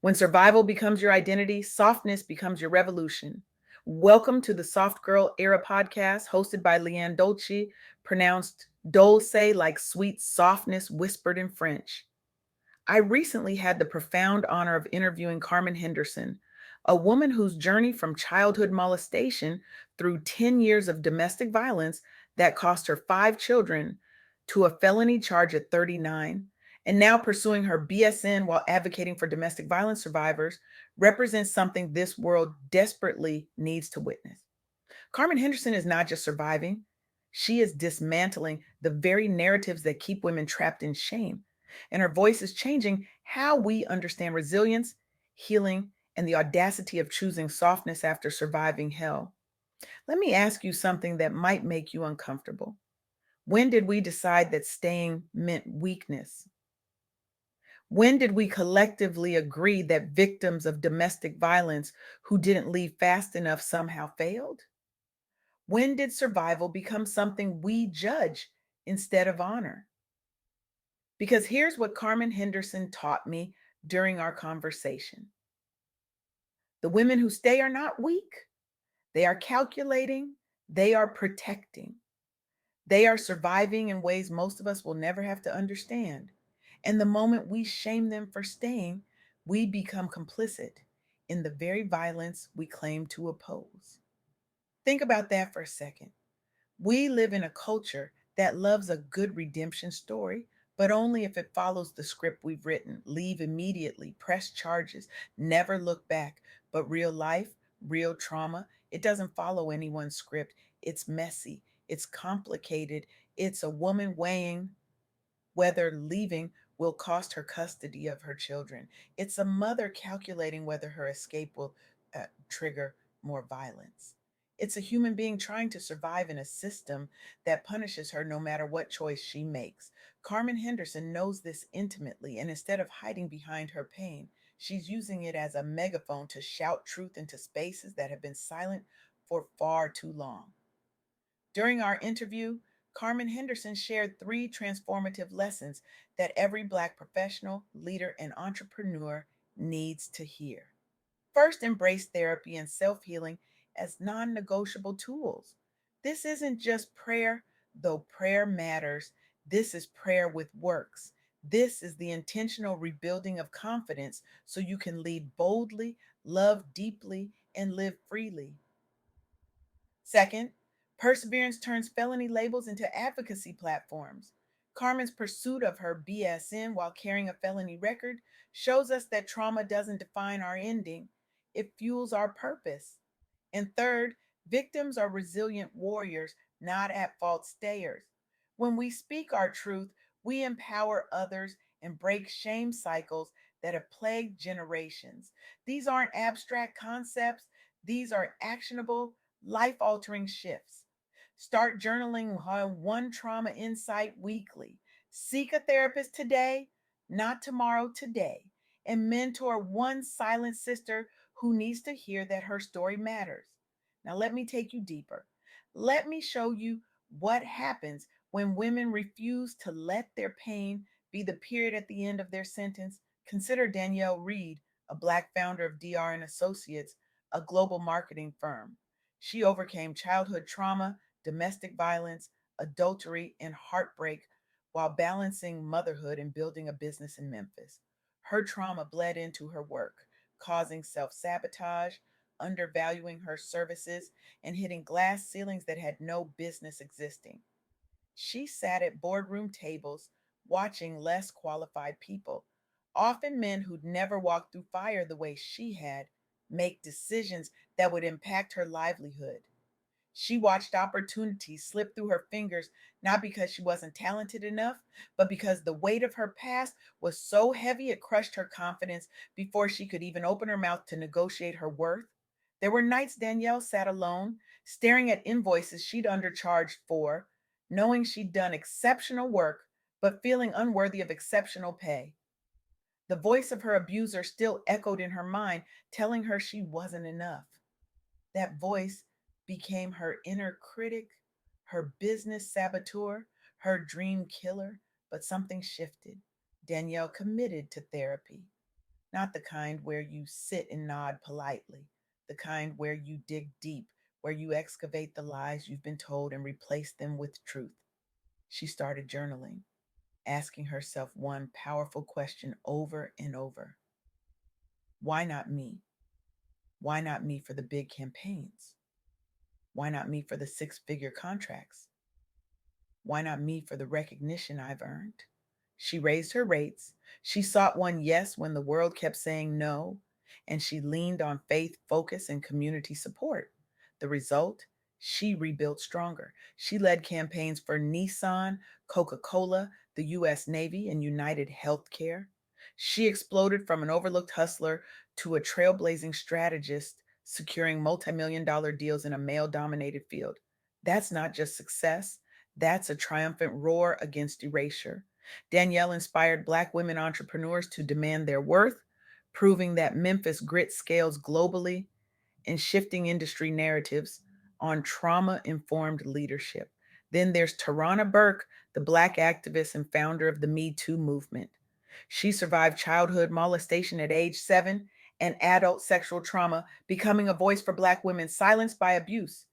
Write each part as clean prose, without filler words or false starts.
When survival becomes your identity, softness becomes your revolution. Welcome to the Soft Girl Era podcast, hosted by LeAnne Dolce, pronounced Dolce like sweet softness whispered in French. I recently had the profound honor of interviewing Carmen Henderson, a woman whose journey from childhood molestation through 10 years of domestic violence that cost her 5 children to a felony charge at 39, and now pursuing her BSN while advocating for domestic violence survivors, represents something this world desperately needs to witness. Carmen Henderson is not just surviving, she is dismantling the very narratives that keep women trapped in shame. And her voice is changing how we understand resilience, healing, and the audacity of choosing softness after surviving hell. Let me ask you something that might make you uncomfortable. When did we decide that staying meant weakness? When did we collectively agree that victims of domestic violence who didn't leave fast enough somehow failed? When did survival become something we judge instead of honor? Because here's what Carmen Henderson taught me during our conversation: the women who stay are not weak, they are calculating, they are protecting, they are surviving in ways most of us will never have to understand. And the moment we shame them for staying, we become complicit in the very violence we claim to oppose. Think about that for a second. We live in a culture that loves a good redemption story, but only if it follows the script we've written. Leave immediately, press charges, never look back. But real life, real trauma, it doesn't follow anyone's script. It's messy, it's complicated. It's a woman weighing whether leaving will cost her custody of her children. It's a mother calculating whether her escape will trigger more violence. It's a human being trying to survive in a system that punishes her no matter what choice she makes. Carmen Henderson knows this intimately, and instead of hiding behind her pain, she's using it as a megaphone to shout truth into spaces that have been silent for far too long. During our interview, Carmen Henderson shared 3 transformative lessons that every Black professional, leader, and entrepreneur needs to hear. First, embrace therapy and self healing as non negotiable tools. This isn't just prayer, though prayer matters. This is prayer with works. This is the intentional rebuilding of confidence so you can lead boldly, love deeply, and live freely. Second, perseverance turns felony labels into advocacy platforms. Carmen's pursuit of her BSN while carrying a felony record shows us that trauma doesn't define our ending, it fuels our purpose. And third, victims are resilient warriors, not at fault stayers. When we speak our truth, we empower others and break shame cycles that have plagued generations. These aren't abstract concepts, these are actionable, life altering shifts. Start journaling one trauma insight weekly. Seek a therapist today, not tomorrow, today. And mentor one silent sister who needs to hear that her story matters. Now, let me take you deeper. Let me show you what happens when women refuse to let their pain be the period at the end of their sentence. Consider Danielle Reed, a Black founder of DR and Associates, a global marketing firm. She overcame childhood trauma, domestic violence, adultery, and heartbreak while balancing motherhood and building a business in Memphis. Her trauma bled into her work, causing self sabotage, undervaluing her services, and hitting glass ceilings that had no business existing. She sat at boardroom tables watching less qualified people, often men who'd never walked through fire the way she had, make decisions that would impact her livelihood. She watched opportunities slip through her fingers, not because she wasn't talented enough, but because the weight of her past was so heavy it crushed her confidence before she could even open her mouth to negotiate her worth. There were nights Danielle sat alone, staring at invoices she'd undercharged for, knowing she'd done exceptional work, but feeling unworthy of exceptional pay. The voice of her abuser still echoed in her mind, telling her she wasn't enough. That voice became her inner critic, her business saboteur, her dream killer. But something shifted. Danielle committed to therapy. not the kind where you sit and nod politely, the kind where you dig deep, where you excavate the lies you've been told and replace them with truth. She started journaling, asking herself one powerful question over and over: why not me? Why not me for the big campaigns? Why not me for the six-figure contracts? Why not me for the recognition I've earned? She raised her rates. She sought one yes when the world kept saying no, and she leaned on faith, focus, and community support. The result? She rebuilt stronger. She led campaigns for Nissan, Coca Cola, the US Navy, and United Healthcare. She exploded from an overlooked hustler to a trailblazing strategist, securing multi-million dollar deals in a male dominated field. That's not just success, that's a triumphant roar against erasure. Danielle inspired Black women entrepreneurs to demand their worth, proving that Memphis grit scales globally and shifting industry narratives on trauma informed leadership. Then there's Tarana Burke, the Black activist and founder of the Me Too movement. She survived childhood molestation at age 7 and adult sexual trauma, becoming a voice for Black women silenced by abuse.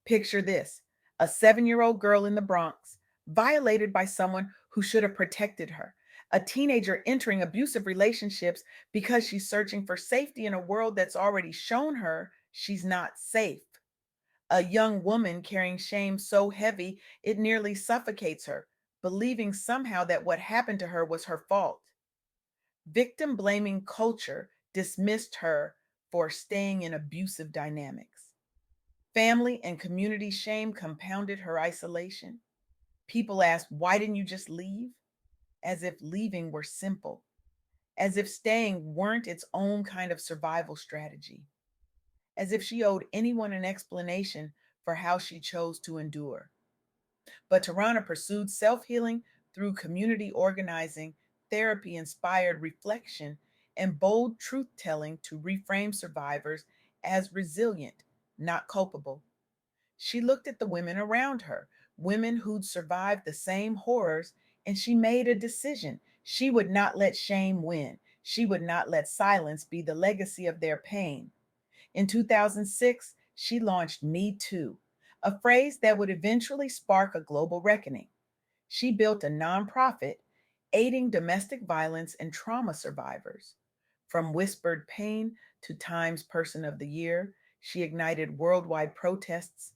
Picture this: a 7-year-old girl in the Bronx, violated by someone who should have protected her. A teenager entering abusive relationships because she's searching for safety in a world that's already shown her she's not safe. A young woman carrying shame so heavy it nearly suffocates her, believing somehow that what happened to her was her fault. Victim blaming culture dismissed her for staying in abusive dynamics. Family and community shame compounded her isolation. People asked, why didn't you just leave? As if leaving were simple, as if staying weren't its own kind of survival strategy, as if she owed anyone an explanation for how she chose to endure. But Tarana pursued self healing through community organizing, therapy inspired reflection, and bold truth telling to reframe survivors as resilient, not culpable. She looked at the women around her, women who'd survived the same horrors, and she made a decision. She would not let shame win. She would not let silence be the legacy of their pain. In 2006, she launched Me Too, a phrase that would eventually spark a global reckoning. She built a nonprofit aiding domestic violence and trauma survivors. From whispered pain to Times Person of the Year, she ignited worldwide protests,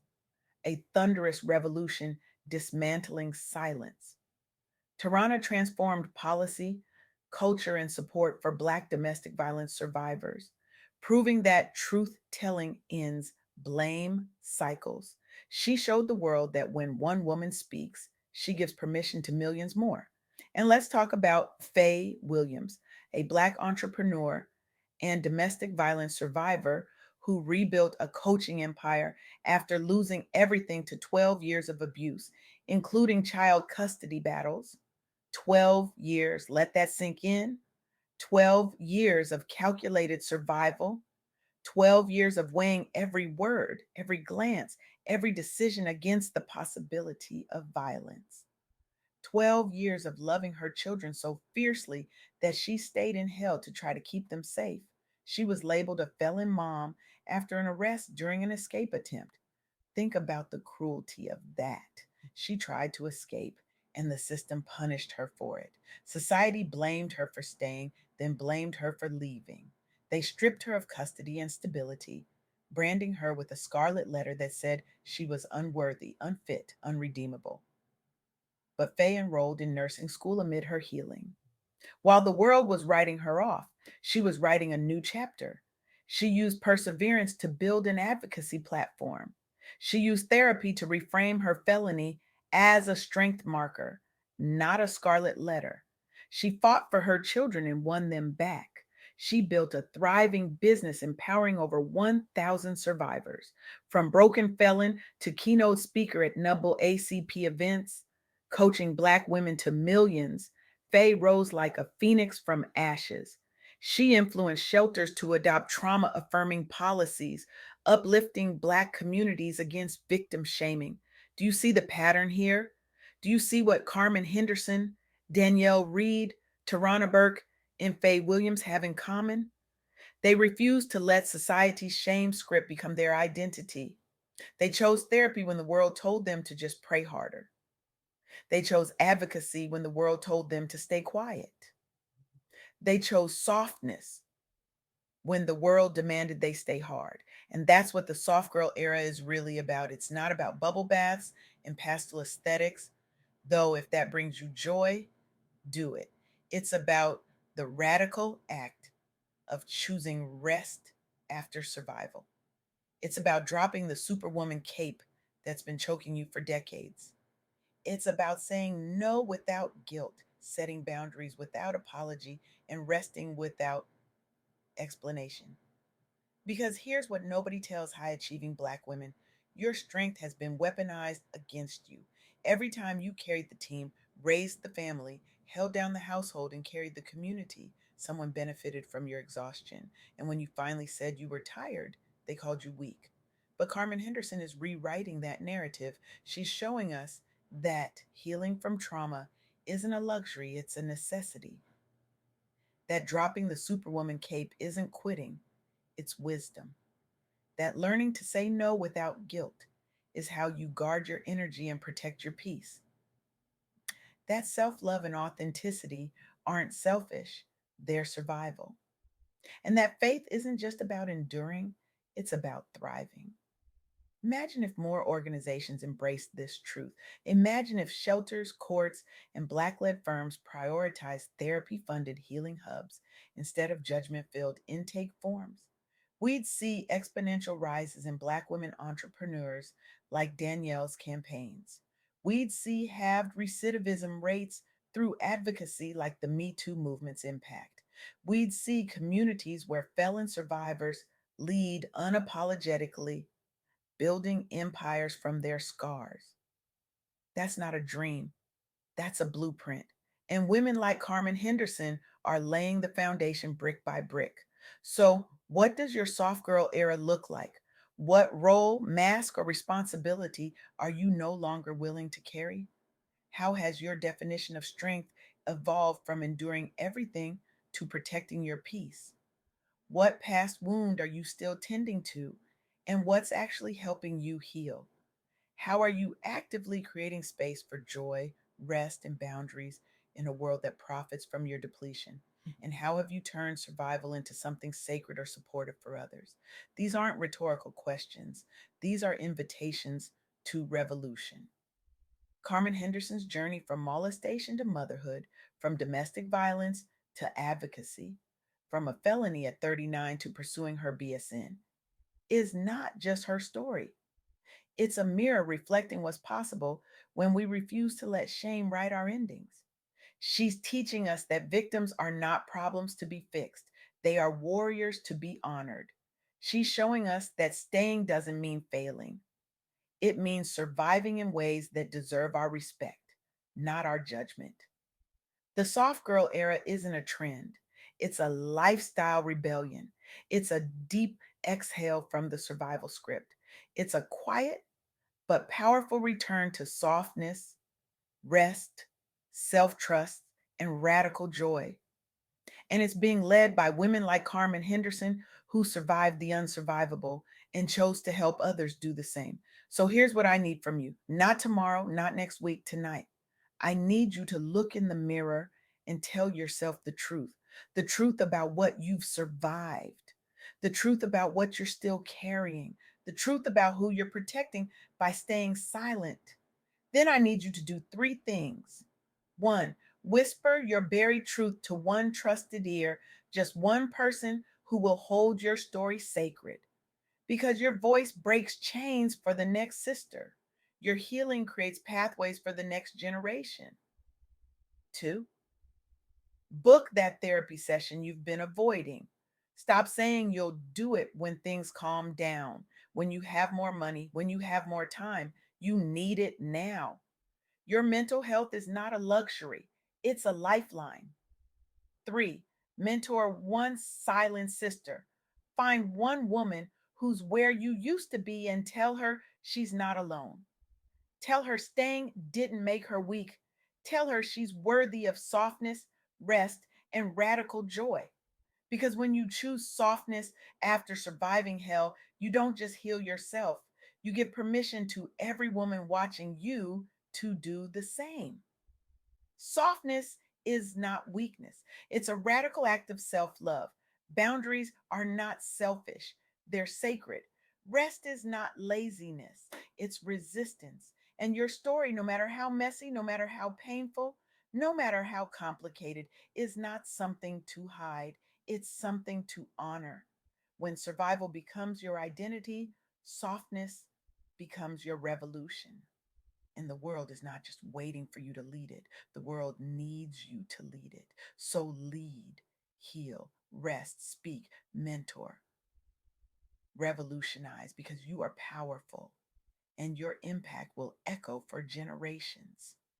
a thunderous revolution dismantling silence. Tirana transformed policy, culture, and support for Black domestic violence survivors, proving that truth telling ends blame cycles. She showed the world that when one woman speaks, she gives permission to millions more. And let's talk about Faye Williams, a Black entrepreneur and domestic violence survivor who rebuilt a coaching empire after losing everything to 12 years of abuse, including child custody battles. 12 years, let that sink in. 12 years of calculated survival, 12 years of weighing every word, every glance, every decision against the possibility of violence. 12 years of loving her children so fiercely that she stayed in hell to try to keep them safe. She was labeled a felon mom after an arrest during an escape attempt. Think about the cruelty of that. She tried to escape, and the system punished her for it. Society blamed her for staying, then blamed her for leaving. They stripped her of custody and stability, branding her with a scarlet letter that said she was unworthy, unfit, unredeemable. But Faye enrolled in nursing school amid her healing. While the world was writing her off, she was writing a new chapter. She used perseverance to build an advocacy platform. She used therapy to reframe her felony as a strength marker, not a scarlet letter. She fought for her children and won them back. She built a thriving business empowering over 1,000 survivors. From broken felon to keynote speaker at Nubble ACP events, coaching Black women to millions, Faye rose like a phoenix from ashes. She influenced shelters to adopt trauma affirming policies, uplifting Black communities against victim shaming. Do you see the pattern here? Do you see what Carmen Henderson, Danielle Reed, Tarana Burke, in Faye Williams have in common? They refused to let society's shame script become their identity. They chose therapy when the world told them to just pray harder. They chose advocacy when the world told them to stay quiet. They chose softness when the world demanded they stay hard. And that's what the soft girl era is really about. It's not about bubble baths and pastel aesthetics, though if that brings you joy, do it. It's about the radical act of choosing rest after survival. It's about dropping the superwoman cape that's been choking you for decades. It's about saying no without guilt, setting boundaries without apology, and resting without explanation. Because here's what nobody tells high achieving Black women: your strength has been weaponized against you. Every time you carried the team, raised the family, held down the household, and carried the community, someone benefited from your exhaustion. And when you finally said you were tired, they called you weak. But Carmen Henderson is rewriting that narrative. She's showing us that healing from trauma isn't a luxury, it's a necessity. That dropping the superwoman cape isn't quitting, it's wisdom. That learning to say no without guilt is how you guard your energy and protect your peace. That self love and authenticity aren't selfish, they're survival. And that faith isn't just about enduring, it's about thriving. Imagine if more organizations embraced this truth. Imagine if shelters, courts, and Black led firms prioritized therapy funded healing hubs instead of judgment filled intake forms. We'd see exponential rises in Black women entrepreneurs like Danielle's campaigns. We'd see halved recidivism rates through advocacy like the Me Too movement's impact. We'd see communities where felon survivors lead unapologetically, building empires from their scars. That's not a dream, that's a blueprint. And women like Carmen Henderson are laying the foundation brick by brick. So, what does your soft girl era look like? What role, mask, or responsibility are you no longer willing to carry? How has your definition of strength evolved from enduring everything to protecting your peace? What past wound are you still tending to? And what's actually helping you heal? How are you actively creating space for joy, rest, and boundaries in a world that profits from your depletion? And how have you turned survival into something sacred or supportive for others? These aren't rhetorical questions, these are invitations to revolution. Carmen Henderson's journey from molestation to motherhood, from domestic violence to advocacy, from a felony at 39 to pursuing her BSN, is not just her story. It's a mirror reflecting what's possible when we refuse to let shame write our endings. She's teaching us that victims are not problems to be fixed, they are warriors to be honored. She's showing us that staying doesn't mean failing, it means surviving in ways that deserve our respect, not our judgment. The soft girl era isn't a trend, it's a lifestyle rebellion. It's a deep exhale from the survival script. It's a quiet but powerful return to softness, rest, self trust, and radical joy. And it's being led by women like Carmen Henderson, who survived the unsurvivable and chose to help others do the same. So here's what I need from you: not tomorrow, not next week, tonight. I need you to look in the mirror and tell yourself the truth about what you've survived, the truth about what you're still carrying, the truth about who you're protecting by staying silent. Then I need you to do three things. One, whisper your buried truth to one trusted ear, just one person who will hold your story sacred. Because your voice breaks chains for the next sister. Your healing creates pathways for the next generation. Two, book that therapy session you've been avoiding. Stop saying you'll do it when things calm down, when you have more money, when you have more time. You need it now. Your mental health is not a luxury, it's a lifeline. Three, mentor one silent sister. Find one woman who's where you used to be and tell her she's not alone. Tell her staying didn't make her weak. Tell her she's worthy of softness, rest, and radical joy. Because when you choose softness after surviving hell, you don't just heal yourself, you give permission to every woman watching you to do the same. Softness is not weakness, it's a radical act of self love. Boundaries are not selfish, they're sacred. Rest is not laziness, it's resistance. And your story, no matter how messy, no matter how painful, no matter how complicated, is not something to hide, it's something to honor. When survival becomes your identity, softness becomes your revolution. And the world is not just waiting for you to lead it, the world needs you to lead it. So lead, heal, rest, speak, mentor, revolutionize, because you are powerful and your impact will echo for generations.